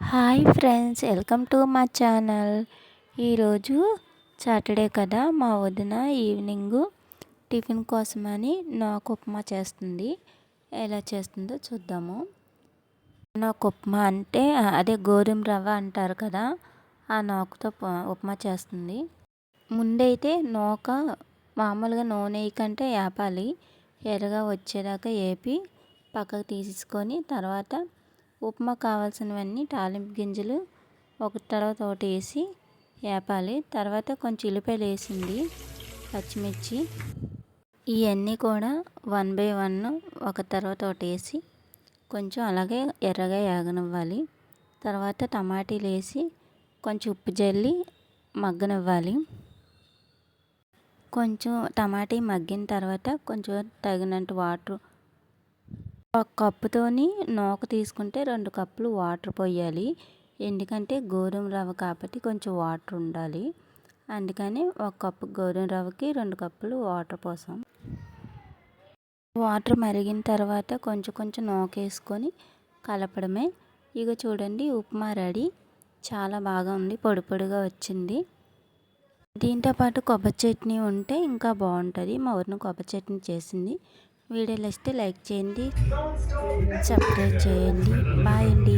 Hi friends, welcome to మా channel. ఈరోజు Saturday కదా, మా వదిన ఈవినింగ్ టిఫిన్ కోసమని నాకు ఉప్మా చేస్తుంది. ఎలా చేస్తుందో చూద్దాము. నాకు ఉప్మా అంటే అదే గోధుమ రవ్వ అంటారు కదా, ఆ నూకతో ఉప్మా చేస్తుంది. ముందైతే నూక మామూలుగా నూనె కంటే వేపాలి. ఎర్రగా వచ్చేదాకా వేపి పక్కకు తీసుకొని తర్వాత ఉప్మా కావాల్సినవన్నీ తాలింపు గింజలు ఒకటి తర్వాత ఒకటి వేసి వేపాలి. తర్వాత కొంచెం ఉల్లిపాయలు వేసింది, పచ్చిమిర్చి ఇవన్నీ కూడా 1 బై 1 ఒక తర్వాత ఒకటి వేసి కొంచెం అలాగే ఎర్రగా వేగనివ్వాలి. తర్వాత టమాటీలు వేసి కొంచెం ఉప్పు జల్లి మగ్గనివ్వాలి. కొంచెం టమాటీ మగ్గిన తర్వాత కొంచెం తగినంత వాటర్, ఒక కప్పుతోని నూక తీసుకుంటే 2 కప్పులు వాటర్ పోయాలి. ఎందుకంటే గోధుమ రవ్వ కాబట్టి కొంచెం వాటర్ ఉండాలి. అందుకని 1 కప్పు గోధుమ రవ్వకి 2 కప్పులు వాటర్ పోసాం. వాటర్ మరిగిన తర్వాత కొంచెం కొంచెం నూక వేసుకొని కలపడమే. ఇక చూడండి, ఉప్మా రెడీ. చాలా బాగా ఉంది, పొడి పొడిగా వచ్చింది. దీంతో పాటు కొబ్బరి చట్నీ ఉంటే ఇంకా బాగుంటుంది. మా ఊరిని కొబ్బరి చట్నీ చేసింది. వీడియోలు ఇస్తే లైక్ చేయండి, సబ్స్క్రైబ్ చేయండి. బాయ్ అండి.